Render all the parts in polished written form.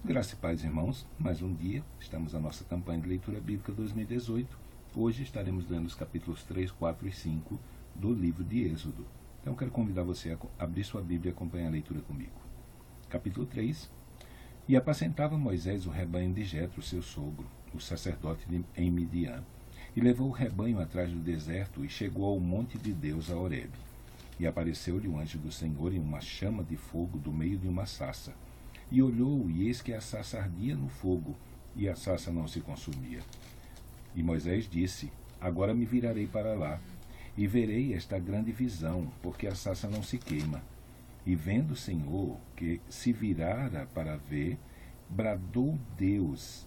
Graça e paz, irmãos. Mais um dia, estamos na nossa campanha de leitura bíblica 2018. Hoje estaremos lendo os capítulos 3, 4 e 5 do livro de Êxodo. Então quero convidar você a abrir sua Bíblia e acompanhar a leitura comigo. Capítulo 3. E apacentava Moisés o rebanho de Jetro, seu sogro, o sacerdote em Midian, e levou o rebanho atrás do deserto e chegou ao monte de Deus, a Horebe. E apareceu-lhe o anjo do Senhor em uma chama de fogo do meio de uma sarça. E olhou, e eis que a sarça ardia no fogo, e a sarça não se consumia. E Moisés disse: Agora me virarei para lá, e verei esta grande visão, porque a sarça não se queima. E vendo o Senhor que se virara para ver, bradou Deus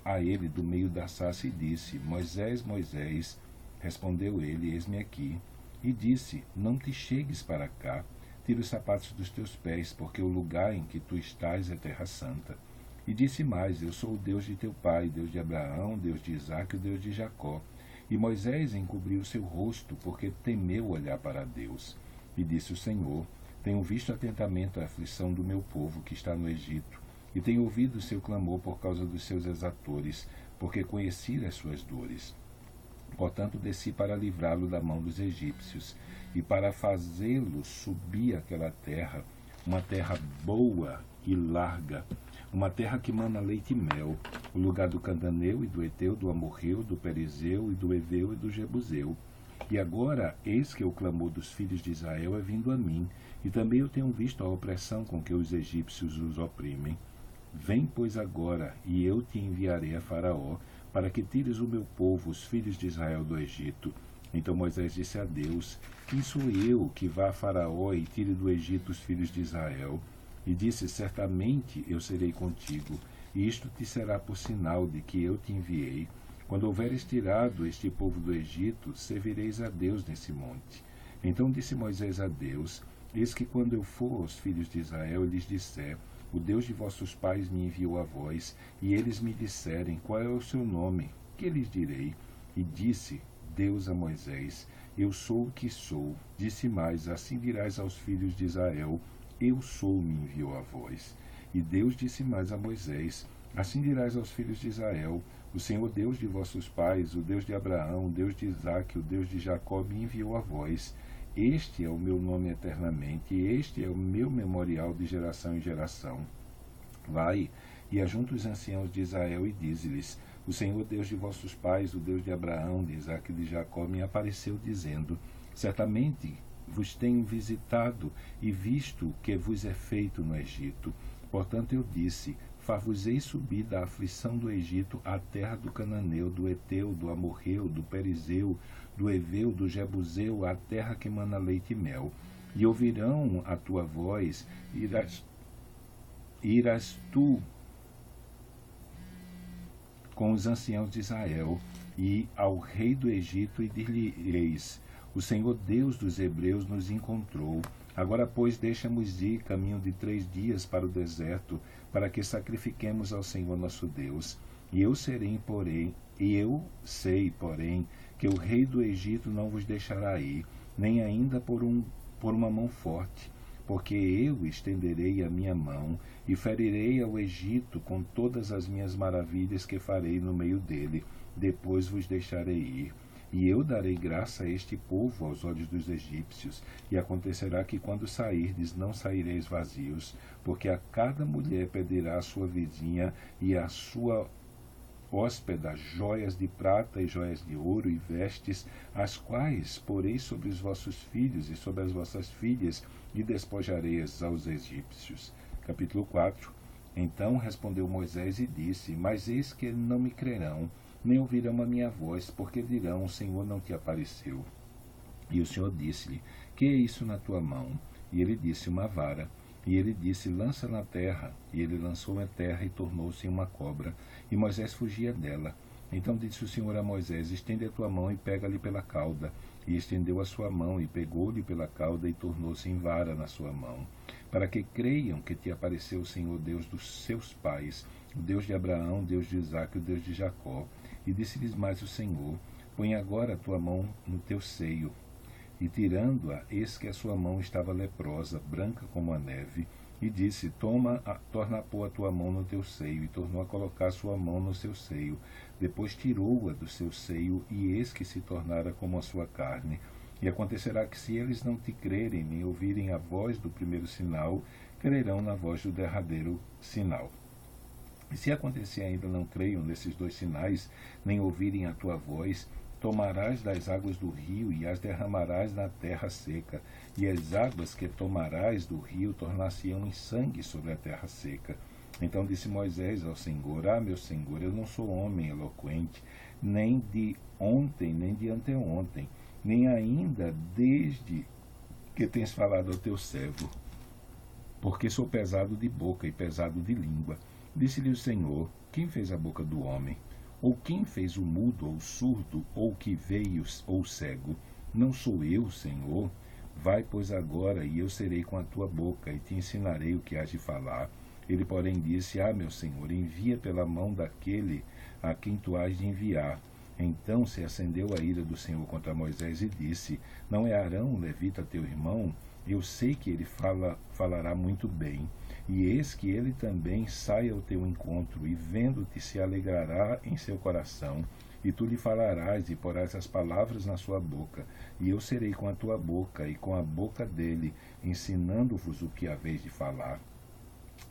a ele do meio da sarça e disse: Moisés, Moisés. Respondeu ele: Eis-me aqui. E disse: Não te chegues para cá, tira os sapatos dos teus pés, porque o lugar em que tu estás é terra santa. E disse mais: Eu sou o Deus de teu pai, Deus de Abraão, Deus de Isaque e Deus de Jacó. E Moisés encobriu seu rosto, porque temeu olhar para Deus. E disse o Senhor: Tenho visto atentamente a aflição do meu povo que está no Egito, e tenho ouvido o seu clamor por causa dos seus exatores, porque conheci as suas dores. Portanto, desci para livrá-lo da mão dos egípcios, e para fazê-lo subir àquela terra, uma terra boa e larga, uma terra que mana leite e mel, o lugar do Candaneu e do Eteu, do Amorreu, do Perizeu e do Eveu e do Jebuseu. E agora, eis que o clamor dos filhos de Israel é vindo a mim, e também eu tenho visto a opressão com que os egípcios os oprimem. Vem, pois, agora, e eu te enviarei a Faraó, para que tires o meu povo, os filhos de Israel, do Egito. Então Moisés disse a Deus: Quem sou eu que vá a Faraó e tire do Egito os filhos de Israel? E disse: Certamente eu serei contigo, e isto te será por sinal de que eu te enviei. Quando houveres tirado este povo do Egito, servireis a Deus nesse monte. Então disse Moisés a Deus: Eis que quando eu for aos filhos de Israel e lhes disser: O Deus de vossos pais me enviou a vós, e eles me disserem: Qual é o seu nome? Que lhes direi? E disse Deus a Moisés: Eu sou o que sou. Disse mais: Assim dirás aos filhos de Israel: Eu sou, me enviou a vós. E Deus disse mais a Moisés: Assim dirás aos filhos de Israel: O Senhor Deus de vossos pais, o Deus de Abraão, o Deus de Isaque, o Deus de Jacó, me enviou a vós. Este é o meu nome eternamente, e este é o meu memorial de geração em geração. Vai, e ajunta os anciãos de Israel e dize-lhes: O Senhor Deus de vossos pais, o Deus de Abraão, de Isaque e de Jacó, me apareceu dizendo: Certamente vos tenho visitado e visto o que vos é feito no Egito. Portanto eu disse: Far-vos-ei subir da aflição do Egito à terra do Cananeu, do Eteu, do Amorreu, do Perizeu, do Eveu, do Jebuseu, à terra que mana leite e mel. E ouvirão a tua voz, irás tu com os anciãos de Israel, e ao rei do Egito, e dir-lhe-eis: O Senhor Deus dos Hebreus nos encontrou. Agora, pois, deixa-nos ir caminho de 3 dias para o deserto, para que sacrifiquemos ao Senhor nosso Deus. E eu sei, porém, que o rei do Egito não vos deixará ir, nem ainda por uma mão forte, porque eu estenderei a minha mão e ferirei ao Egito com todas as minhas maravilhas que farei no meio dele. Depois vos deixarei ir. E eu darei graça a este povo aos olhos dos egípcios, e acontecerá que quando sairdes, não saireis vazios, porque a cada mulher pedirá à sua vizinha e à sua hóspeda joias de prata e joias de ouro e vestes, as quais porei sobre os vossos filhos e sobre as vossas filhas, e despojareis aos egípcios. Capítulo 4. Então respondeu Moisés e disse: Mas eis que não me crerão, nem ouvirão a minha voz, porque dirão: O Senhor não te apareceu. E o Senhor disse-lhe: Que é isso na tua mão? E ele disse: Uma vara. E ele disse: Lança na terra. E ele lançou na terra, e tornou-se uma cobra. E Moisés fugia dela. Então disse o Senhor a Moisés: Estende a tua mão e pega-lhe pela cauda. E estendeu a sua mão, e pegou-lhe pela cauda, e tornou-se em vara na sua mão, para que creiam que te apareceu o Senhor Deus dos seus pais, o Deus de Abraão, o Deus de Isaque e o Deus de Jacó. E disse-lhes mais o Senhor: Põe agora a tua mão no teu seio. E tirando-a, eis que a sua mão estava leprosa, branca como a neve. e disse, torna a pôr a tua mão no teu seio, e tornou a colocar sua mão no seu seio. Depois tirou-a do seu seio, e eis que se tornara como a sua carne. E acontecerá que, se eles não te crerem, nem ouvirem a voz do primeiro sinal, crerão na voz do derradeiro sinal. E se acontecer ainda não creiam nesses dois sinais, nem ouvirem a tua voz, tomarás das águas do rio e as derramarás na terra seca, e as águas que tomarás do rio tornar-se-ão em sangue sobre a terra seca. Então disse Moisés ao Senhor, meu Senhor, eu não sou homem eloquente, nem de ontem, nem de anteontem, nem ainda desde que tens falado ao teu servo, porque sou pesado de boca e pesado de língua. Disse-lhe o Senhor, quem fez a boca do homem? Ou quem fez o mudo, ou o surdo, ou o que veio, ou o cego? Não sou eu, Senhor? Vai, pois, agora, e eu serei com a tua boca, e te ensinarei o que hás de falar. Ele, porém, disse, meu Senhor, envia pela mão daquele a quem tu hás de enviar. Então se acendeu a ira do Senhor contra Moisés e disse, não é Arão, levita, teu irmão? Eu sei que ele falará muito bem. E eis que ele também sai ao teu encontro, e vendo-te se alegrará em seu coração, e tu lhe falarás e porás as palavras na sua boca, e eu serei com a tua boca e com a boca dele, ensinando-vos o que haveis de falar.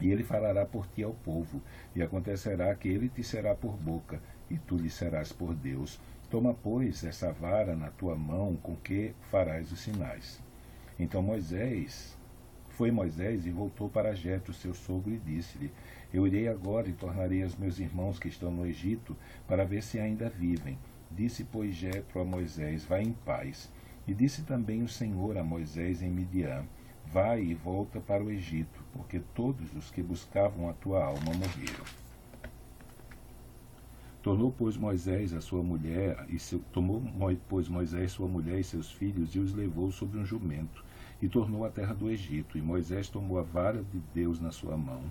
E ele falará por ti ao povo, e acontecerá que ele te será por boca, e tu lhe serás por Deus. Toma, pois, essa vara na tua mão, com que farás os sinais. Então foi Moisés e voltou para Jetro, seu sogro, e disse-lhe, eu irei agora e tornarei aos meus irmãos que estão no Egito, para ver se ainda vivem. Disse, pois, Jetro a Moisés, vai em paz. E disse também o Senhor a Moisés em Midian, vai e volta para o Egito, porque todos os que buscavam a tua alma morreram. Tomou, pois, Moisés sua mulher e seus filhos e os levou sobre um jumento, e tornou à terra do Egito. E Moisés tomou a vara de Deus na sua mão.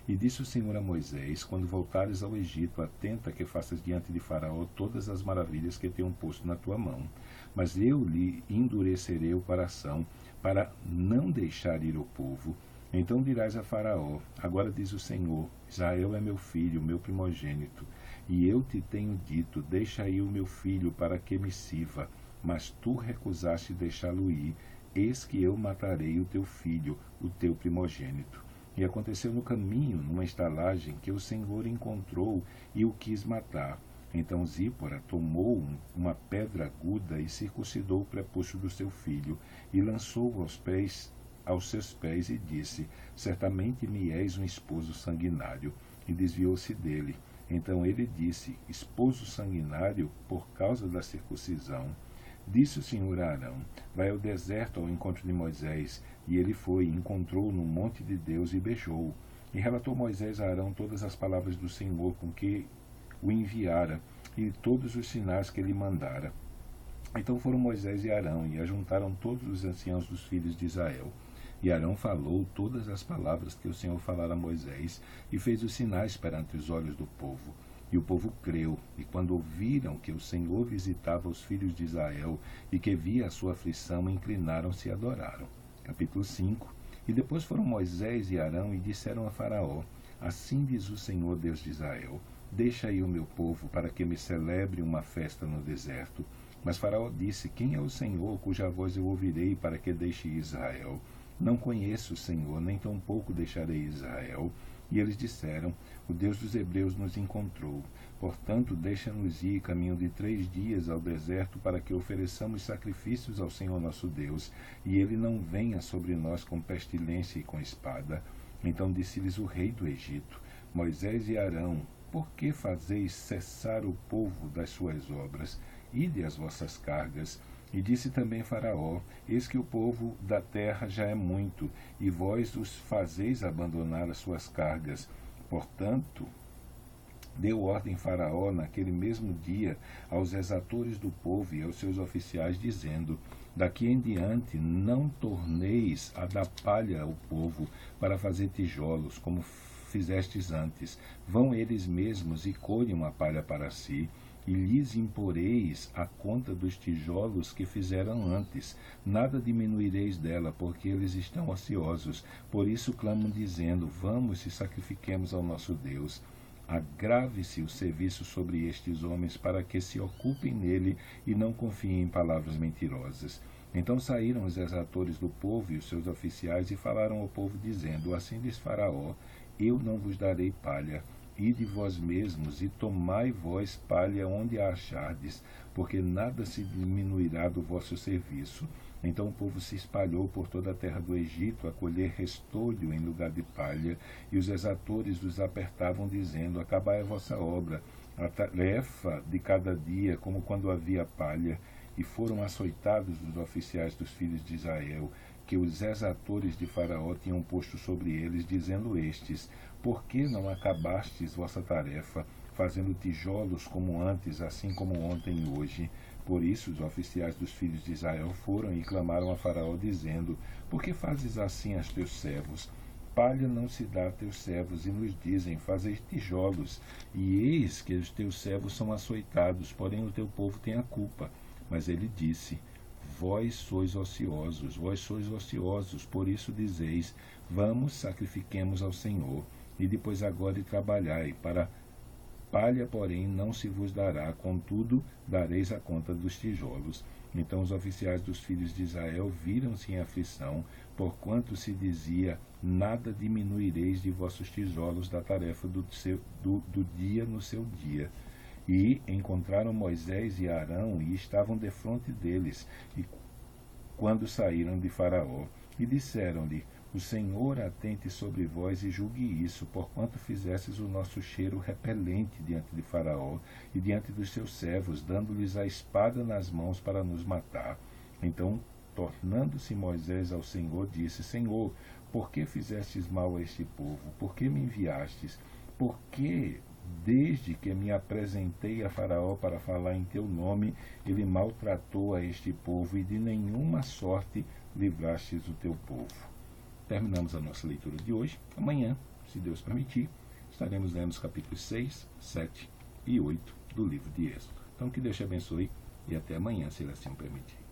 E disse o Senhor a Moisés, quando voltares ao Egito, atenta que faças diante de Faraó todas as maravilhas que tenho posto na tua mão. Mas eu lhe endurecerei o coração, para não deixar ir o povo. Então dirás a Faraó, agora diz o Senhor, Israel é meu filho, meu primogênito. E eu te tenho dito, deixa aí o meu filho para que me sirva. Mas tu recusaste deixá-lo ir. Eis que eu matarei o teu filho, o teu primogênito. E aconteceu no caminho, numa estalagem, que o Senhor encontrou e o quis matar. Então Zípora tomou uma pedra aguda e circuncidou o prepúcio do seu filho, e lançou-o aos seus pés, e disse, certamente me és um esposo sanguinário. E desviou-se dele. Então ele disse, esposo sanguinário, por causa da circuncisão. Disse o Senhor a Arão, vai ao deserto ao encontro de Moisés. E ele foi, e encontrou-o no monte de Deus, e beijou-o. E relatou Moisés a Arão todas as palavras do Senhor com que o enviara, e todos os sinais que ele mandara. Então foram Moisés e Arão, e ajuntaram todos os anciãos dos filhos de Israel. E Arão falou todas as palavras que o Senhor falara a Moisés, e fez os sinais perante os olhos do povo. E o povo creu, e quando ouviram que o Senhor visitava os filhos de Israel, e que via a sua aflição, inclinaram-se e adoraram. Capítulo 5. E depois foram Moisés e Arão, e disseram a Faraó, assim diz o Senhor Deus de Israel, deixa aí o meu povo, para que me celebre uma festa no deserto. Mas Faraó disse, quem é o Senhor, cuja voz eu ouvirei, para que deixe Israel? Não conheço o Senhor, nem tampouco deixarei Israel. E eles disseram, o Deus dos Hebreus nos encontrou. Portanto, deixa-nos ir caminho de 3 dias ao deserto, para que ofereçamos sacrifícios ao Senhor nosso Deus, e ele não venha sobre nós com pestilência e com espada. Então disse-lhes o rei do Egito, Moisés e Arão, por que fazeis cessar o povo das suas obras? Ide as vossas cargas. E disse também Faraó, eis que o povo da terra já é muito, e vós os fazeis abandonar as suas cargas. Portanto, deu ordem Faraó naquele mesmo dia aos exatores do povo e aos seus oficiais, dizendo, daqui em diante não torneis a dar palha ao povo para fazer tijolos, como fizestes antes. Vão eles mesmos e colhem a palha para si. e lhes imporeis a conta dos tijolos que fizeram antes. Nada diminuireis dela, porque eles estão ociosos. Por isso clamam, dizendo: vamos e sacrifiquemos ao nosso Deus. Agrave-se o serviço sobre estes homens, para que se ocupem nele e não confiem em palavras mentirosas. Então saíram os exatores do povo e os seus oficiais e falaram ao povo, dizendo: assim diz Faraó: eu não vos darei palha. Ide vós mesmos e tomai vós palha onde a achardes, porque nada se diminuirá do vosso serviço. Então o povo se espalhou por toda a terra do Egito a colher restolho em lugar de palha, e os exatores os apertavam, dizendo: acabai a vossa obra, a tarefa de cada dia, como quando havia palha. E foram açoitados os oficiais dos filhos de Israel, que os exatores de Faraó tinham posto sobre eles, dizendo estes: por que não acabastes vossa tarefa, fazendo tijolos como antes, assim como ontem e hoje? Por isso os oficiais dos filhos de Israel foram e clamaram a Faraó, dizendo: por que fazes assim a teus servos? Palha não se dá a teus servos, e nos dizem: fazei tijolos. E eis que os teus servos são açoitados, porém o teu povo tem a culpa. Mas ele disse: vós sois ociosos, por isso dizeis: vamos, sacrifiquemos ao Senhor, e depois agora trabalhai. Para palha, porém, não se vos dará, contudo, dareis a conta dos tijolos. Então os oficiais dos filhos de Israel viram-se em aflição, porquanto se dizia: nada diminuireis de vossos tijolos da tarefa do dia no seu dia. E encontraram Moisés e Arão, e estavam defronte deles, e quando saíram de Faraó, e disseram-lhe: o Senhor atente sobre vós e julgue isso, porquanto fizestes o nosso cheiro repelente diante de Faraó e diante dos seus servos, dando-lhes a espada nas mãos para nos matar. Então, tornando-se Moisés ao Senhor, disse: Senhor, por que fizestes mal a este povo? Por que me enviastes? Por que, desde que me apresentei a Faraó para falar em teu nome, ele maltratou a este povo, e de nenhuma sorte livrastes o teu povo? Terminamos a nossa leitura de hoje. Amanhã, se Deus permitir, estaremos lendo os capítulos 6, 7 e 8 do livro de Êxodo. Então que Deus te abençoe e até amanhã, se Ele assim permitir.